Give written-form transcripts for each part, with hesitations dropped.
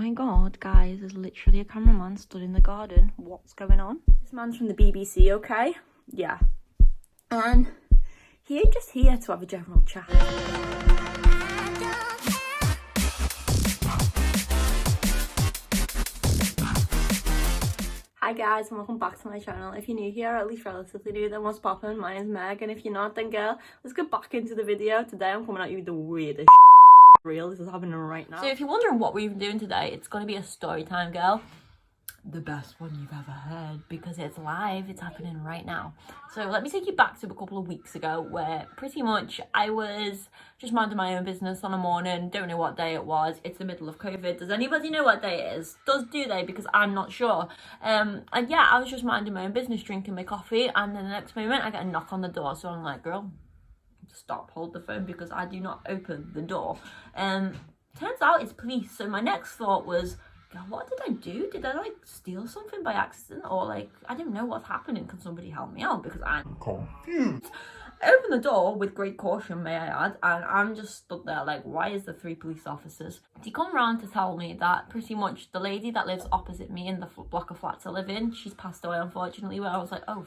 my god, guys, there's literally a cameraman stood in the garden. What's going on? This man's from the BBC, okay? Yeah. And he ain't just here to have a general chat. Hi guys, and welcome back to my channel. If you're new here, or at least relatively new, then what's poppin'? My name's Meg, and if you're not, then girl, let's get back into the video. Today I'm coming at you with the weirdest reel. This is happening right now. So if you're wondering what we've been doing today, it's going to be a story time, girl. The best one you've ever heard, because it's live, it's happening right now. So let me take you back to a couple of weeks ago where pretty much I was just minding my own business on a morning. Don't know what day it was. It's the middle of COVID. Does anybody know what day it is? Do they? Because I'm not sure. And yeah, I was just minding my own business, drinking my coffee, and then the next moment I get a knock on the door. So I'm like, girl, stop, hold the phone, because I do not open the door. Turns out it's police. So my next thought was, God, what did I do? Did I like steal something by accident? Or like, I don't know what's happening. Can somebody help me out? Because I'm confused. I open the door with great caution, may I add, and I'm just stood there like, why is there 3 police officers? They come round to tell me that pretty much the lady that lives opposite me in the block of flats I live in, she's passed away, unfortunately. Where I was like, oh,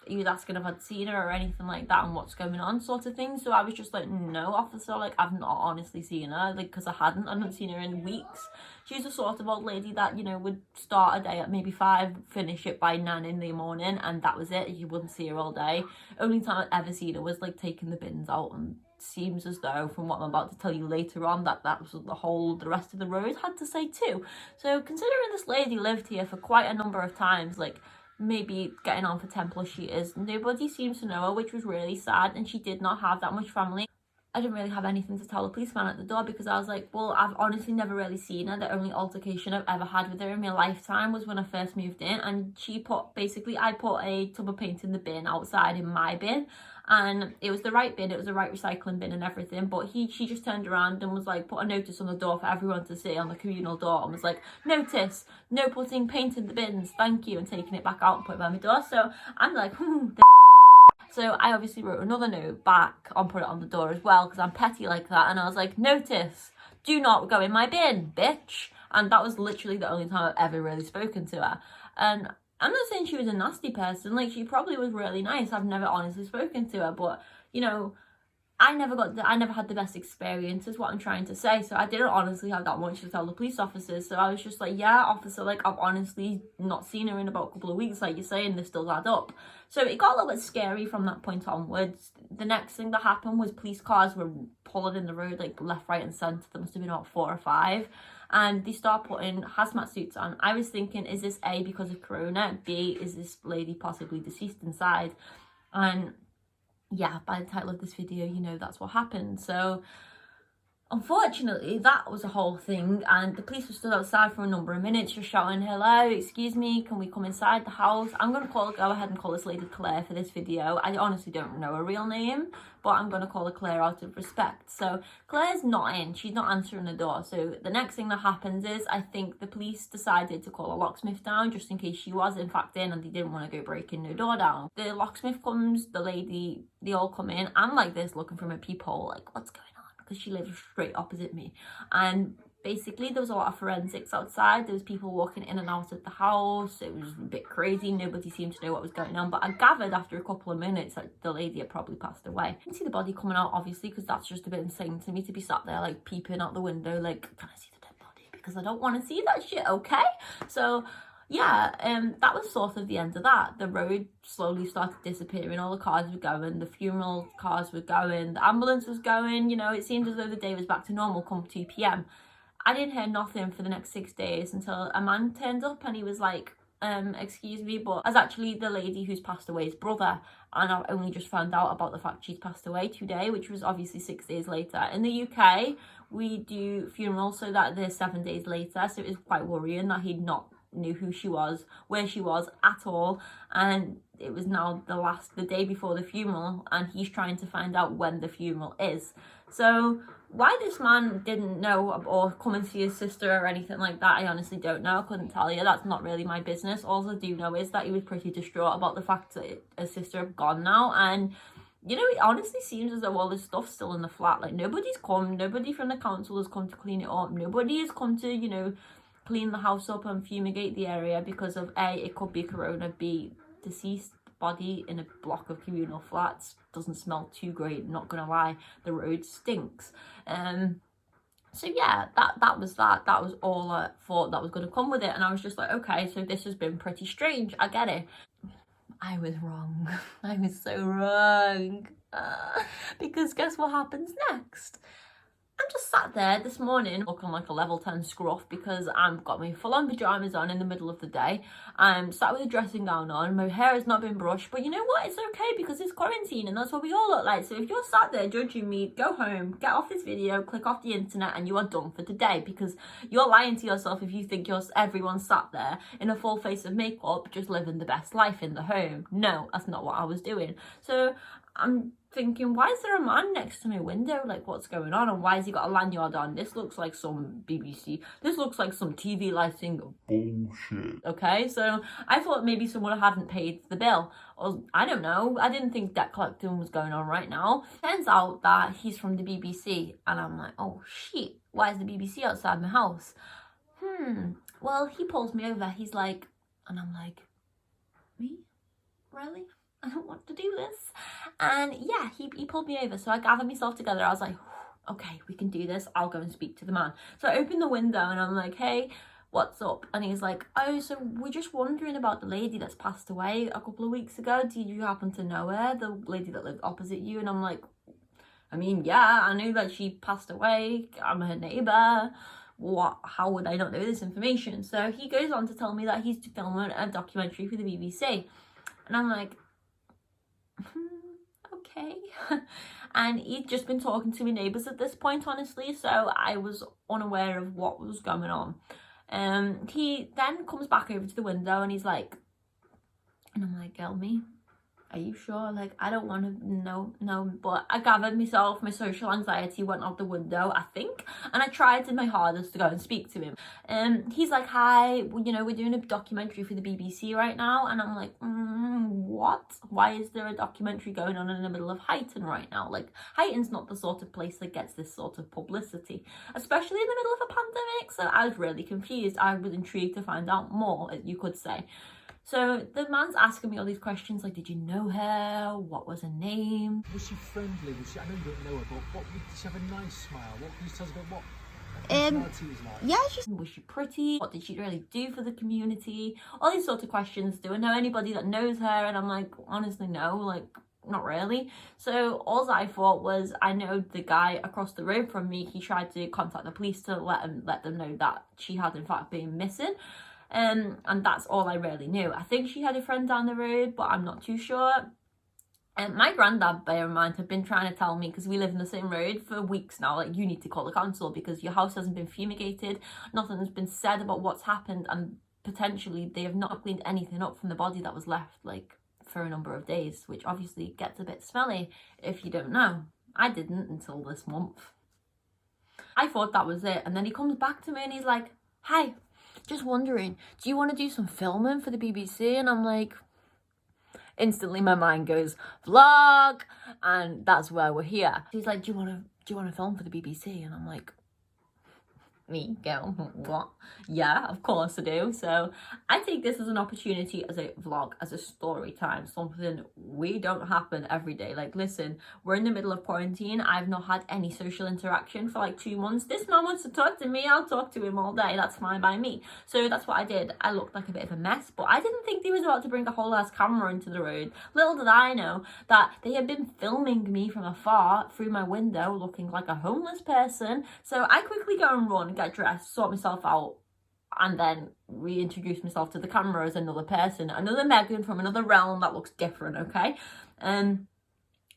he was asking if I'd seen her or anything like that and what's going on, sort of thing. So I was just like, no, officer, like, I've not honestly seen her, like, because I hadn't seen her in weeks. She's the sort of old lady that, you know, would start a day at maybe 5, finish it by 9 in the morning, and that was it. You wouldn't see her all day. Only time I'd ever seen her was like taking the bins out, and seems as though, from what I'm about to tell you later on, that was the rest of the road had to say too. So considering this lady lived here for quite a number of times, like maybe getting on for 10 plus years, nobody seems to know her, which was really sad. And she did not have that much family. I didn't really have anything to tell the policeman at the door, because I was like, well, I've honestly never really seen her. The only altercation I've ever had with her in my lifetime was when I first moved in, and I put a tub of paint in the bin outside in my bin, and it was the right bin, it was the right recycling bin and everything, but she just turned around and was like, put a notice on the door for everyone to see, on the communal door, and was like, notice, no putting paint in the bins, thank you, and taking it back out and putting it by my door. So I'm like, so I obviously wrote another note back and put it on the door as well, because I'm petty like that, and I was like, notice, do not go in my bin, bitch. And that was literally the only time I've ever really spoken to her. And I'm not saying she was a nasty person, like, she probably was really nice. I've never honestly spoken to her, but, you know, I never had the best experience, is what I'm trying to say. So I didn't honestly have that much to tell the police officers. So I was just like, yeah, officer, like, I've honestly not seen her in about a couple of weeks, like you're saying, this does add up. So it got a little bit scary from that point onwards. The next thing that happened was police cars were pulling in the road, like, left, right and centre. There must have been about 4 or 5. And they start putting hazmat suits on. I was thinking, is this A, because of corona? B, is this lady possibly deceased inside? And yeah, by the title of this video, you know that's what happened. So unfortunately, that was a whole thing, and the police were stood outside for a number of minutes just shouting, hello, excuse me, can we come inside the house? I'm going to go ahead and call this lady Claire for this video. I honestly don't know her real name, but I'm going to call her Claire out of respect. So Claire's not in, she's not answering the door. So the next thing that happens is, I think the police decided to call a locksmith down, just in case she was in fact in and they didn't want to go breaking no door down. The locksmith comes, the lady, they all come in. I'm like this, looking from a peephole, like, what's going on? Because she lives straight opposite me, and basically there was a lot of forensics outside. There was people walking in and out of the house. It was a bit crazy. Nobody seemed to know what was going on, but I gathered after a couple of minutes that the lady had probably passed away. I didn't see the body coming out, obviously, because that's just a bit insane to me, to be sat there like peeping out the window like, can I see the dead body? Because I don't want to see that shit, okay? So yeah, that was sort of the end of that. The road slowly started disappearing. All the cars were going, the funeral cars were going, the ambulance was going. You know, it seemed as though the day was back to normal come 2 p.m. I didn't hear nothing for the next 6 days until a man turned up, and he was like, excuse me, but as actually the lady who's passed away's brother, and I've only just found out about the fact she's passed away today, which was obviously 6 days later. In the UK, we do funerals so that they're 7 days later, so it was quite worrying that he'd not knew who she was, where she was at all, and it was now the day before the funeral, and he's trying to find out when the funeral is. So why this man didn't know or come and see his sister or anything like that, I honestly don't know. I couldn't tell you. That's not really my business. All I do know is that he was pretty distraught about the fact that his sister had gone now, and You know, it honestly seems as though all this stuff's still in the flat. Like, nobody's come, nobody from the council has come to clean it up. Nobody has come to, you know, clean the house up and fumigate the area because of A, it could be corona, B, deceased body in a block of communal flats. Doesn't smell too great, not gonna lie. The road stinks. So yeah, that was all I thought that was going to come with it. And I was just like, okay, so this has been pretty strange. I get it. I was wrong. I was so wrong. Because guess what happens next? I'm just sat there this morning looking like a level 10 scruff because I've got my full-on pyjamas on in the middle of the day. I'm sat with a dressing gown on. My hair has not been brushed, but you know what? It's okay because it's quarantine and that's what we all look like. So if you're sat there judging me, go home, get off this video, click off the internet, and you are done for today because you're lying to yourself if you think everyone's sat there in a full face of makeup just living the best life in the home. No, that's not what I was doing. So I'm thinking, why is there a man next to my window? Like, what's going on? And why has he got a lanyard on? This looks like some BBC. This looks like some TV lighting bullshit. Okay, so I thought maybe someone hadn't paid the bill. Or, I don't know. I didn't think debt collecting was going on right now. Turns out that he's from the BBC. And I'm like, oh, shit. Why is the BBC outside my house? Well, he pulls me over. He's like, and I'm like, me? Really? I don't want to do this. And yeah, he pulled me over. So I gathered myself together. I was like, okay, we can do this. I'll go and speak to the man. So I opened the window and I'm like, hey, what's up? And he's like, oh, so we're just wondering about the lady that's passed away a couple of weeks ago. Did you happen to know her? The lady that lived opposite you? And I'm like, I mean, yeah, I knew that she passed away. I'm her neighbour. How would I not know this information? So he goes on to tell me that he's filming a documentary for the BBC. And I'm like, okay. And he'd just been talking to my neighbours at this point, honestly, so I was unaware of what was going on. He then comes back over to the window and he's like, and I'm like, girl, me? Are you sure? Like, I don't want to, no. But I gathered myself, my social anxiety went out the window, I think. And I tried my hardest to go and speak to him. He's like, hi, you know, we're doing a documentary for the BBC right now. And I'm like, what? Why is there a documentary going on in the middle of Huyton right now? Like, Huyton's not the sort of place that gets this sort of publicity, especially in the middle of a pandemic. So I was really confused. I was intrigued to find out more, you could say. So the man's asking me all these questions like, did you know her? What was her name? Was she friendly? Was she, I know you don't know her, but did she have a nice smile? What can you tell us about what her personality was like? Yeah, was she pretty? What did she really do for the community? All these sorts of questions. Do I know anybody that knows her? And I'm like, honestly, no, like, not really. So all I thought was, I know the guy across the road from me. He tried to contact the police to let them know that she had in fact been missing. And that's all I really knew. I think she had a friend down the road, but I'm not too sure. And my granddad, bear in mind, had been trying to tell me, because we live in the same road for weeks now, like, you need to call the council because your house hasn't been fumigated, nothing has been said about what's happened, and potentially they have not cleaned anything up from the body that was left, like, for a number of days, which obviously gets a bit smelly if you don't know. I didn't until this month. I thought that was it, and then he comes back to me and he's like, hi, just wondering, do you want to do some filming for the BBC? And I'm like, instantly my mind goes, vlog, and that's why we're here. He's like, do you want to film for the BBC? And I'm like, me, girl, what? Yeah, of course I do. So I take this as an opportunity, as a vlog, as a story time, something we don't happen every day. Like, listen, we're in the middle of quarantine. I've not had any social interaction for like 2 months. This man wants to talk to me. I'll talk to him all day. That's fine by me. So that's what I did. I looked like a bit of a mess, but I didn't think they was about to bring a whole ass camera into the road. Little did I know that they had been filming me from afar through my window looking like a homeless person. So I quickly go and run, get dressed, sort myself out, and then reintroduce myself to the camera as another person, another Megan from another realm that looks different, okay? And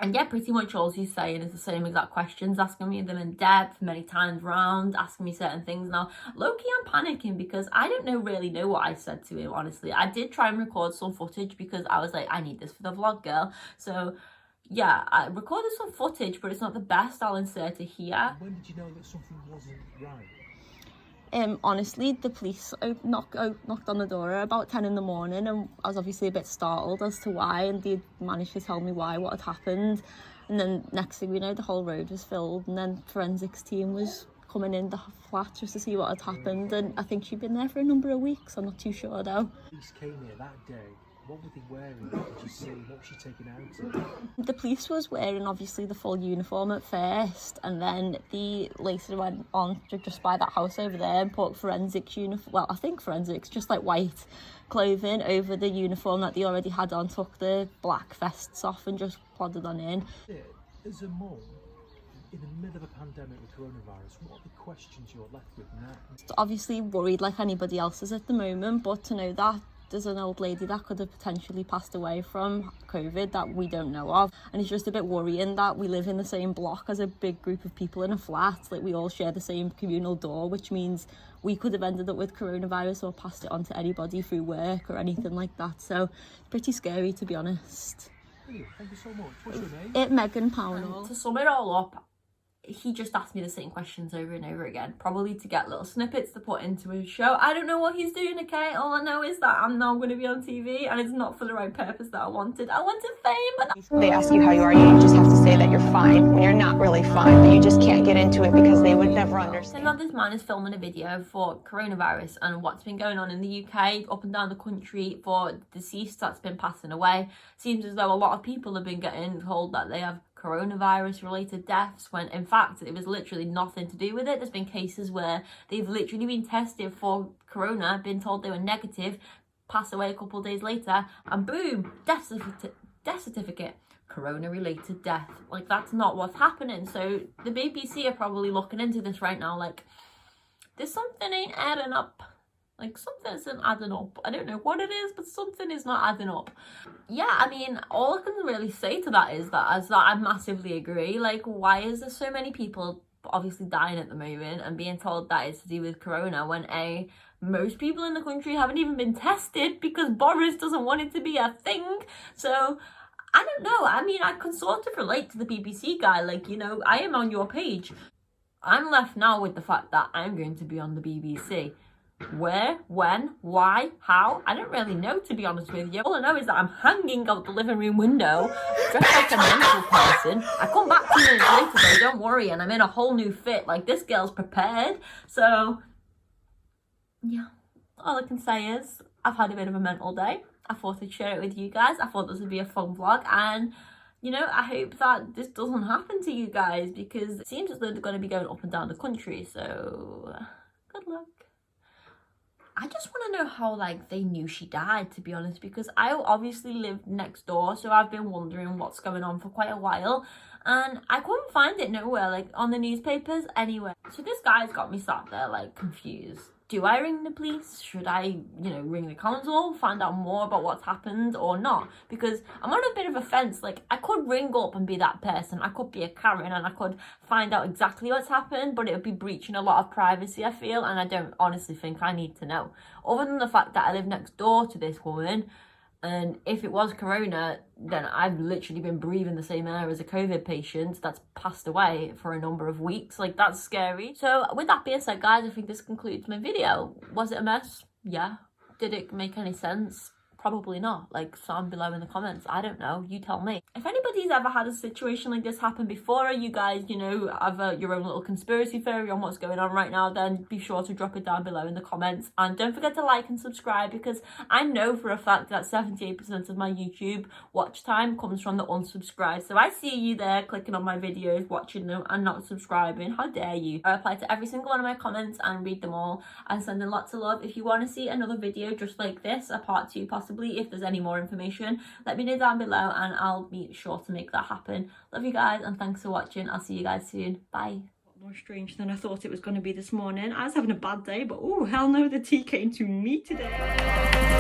yeah, pretty much all he's saying is the same exact questions, asking me them in depth, many times round, asking me certain things. Now, low-key, I'm panicking because I don't really know what I said to him, honestly. I did try and record some footage because I was like, I need this for the vlog, girl. So yeah, I recorded some footage, but it's not the best. I'll insert it here. When did you know that something wasn't right? Honestly, the police knocked on the door at about 10 in the morning, and I was obviously a bit startled as to why, and they managed to tell me why, what had happened. And then next thing we know, the whole road was filled, and then forensics team was coming in the flat just to see what had happened, and I think she'd been there for a number of weeks. I'm not too sure though. Police came here that day. What were they wearing? What did you see? What was she taking out? The police was wearing obviously the full uniform at first, and then they later went on to just by that house over there and put forensics uniform. Well, I think forensics, just like white clothing over the uniform that they already had on. Took the black vests off and just plodded on in. As a mum, in the middle of a pandemic with coronavirus, what are the questions you're left with now? Obviously worried like anybody else is at the moment, but to know that there's an old lady that could have potentially passed away from COVID that we don't know of, and it's just a bit worrying that we live in the same block as a big group of people in a flat. Like, we all share the same communal door, which means we could have ended up with coronavirus or passed it on to anybody through work or anything like that. So pretty scary, to be honest. Thank you so much. What's your name? Megan Pownall. To sum it all up, he just asked me the same questions over and over again, probably to get little snippets to put into his show. I don't know what he's doing, okay? All I know is that I'm now going to be on TV, and it's not for the right purpose that I wanted. I wanted fame. And they ask you how you are, you just have to say that you're fine when you're not really fine, but you just can't get into it because they would never understand. So now this man is filming a video for coronavirus and what's been going on in the UK, up and down the country, for deceased that's been passing away. Seems as though a lot of people have been getting told that they have coronavirus related deaths, when in fact it was literally nothing to do with it. There's been cases where they've literally been tested for corona, been told they were negative, pass away a couple of days later, and boom, death certificate, corona related death. Like, that's not what's happening. So the BBC are probably looking into this right now, like, there's something ain't adding up. Like, something isn't adding up. I don't know what it is, but something is not adding up. Yeah, I mean, all I can really say to that is that I massively agree. Like, why is there so many people obviously dying at the moment and being told that it's to do with corona, when most people in the country haven't even been tested because Boris doesn't want it to be a thing? So I don't know. I mean, I can sort of relate to the BBC guy. Like, you know, I am on your page. I'm left now with the fact that I'm going to be on the BBC. Where, when, why, how, I don't really know, to be honest with you. All I know is that I'm hanging out the living room window, dressed like a mental person. I come back 2 minutes later though, don't worry, and I'm in a whole new fit. Like, this girl's prepared. So, yeah, all I can say is I've had a bit of a mental day. I thought I'd share it with you guys. I thought this would be a fun vlog, and you know, I hope that this doesn't happen to you guys, because it seems as though they're going to be going up and down the country. So, good luck. I just want to know how, like, they knew she died, to be honest, because I obviously live next door, so I've been wondering what's going on for quite a while, and I couldn't find it nowhere, like, on the newspapers, anywhere. So this guy's got me sat there, like, confused. Do I ring the police? Should I, you know, ring the council, find out more about what's happened, or not? Because I'm on a bit of a fence. Like, I could ring up and be that person. I could be a Karen and I could find out exactly what's happened, but it would be breaching a lot of privacy, I feel, and I don't honestly think I need to know. Other than the fact that I live next door to this woman, and if it was corona, then I've literally been breathing the same air as a COVID patient that's passed away for a number of weeks. Like, that's scary. So with that being said, guys, I think this concludes my video. Was it a mess? Yeah. Did it make any sense? Probably not. Like, sound below in the comments. I don't know. You tell me. If anybody's ever had a situation like this happen before, or you guys, you know, have your own little conspiracy theory on what's going on right now, then be sure to drop it down below in the comments. And don't forget to like and subscribe, because I know for a fact that 78% of my YouTube watch time comes from the unsubscribed. So I see you there clicking on my videos, watching them, and not subscribing. How dare you? I reply to every single one of my comments and read them all, and send in lots of love. If you want to see another video just like this, a part 2 possibly, if there's any more information, let me know down below and I'll be sure to make that happen. Love you guys, and thanks for watching. I'll see you guys soon. Bye. More strange than I thought it was going to be this morning. I was having a bad day, but oh hell no, the tea came to me today.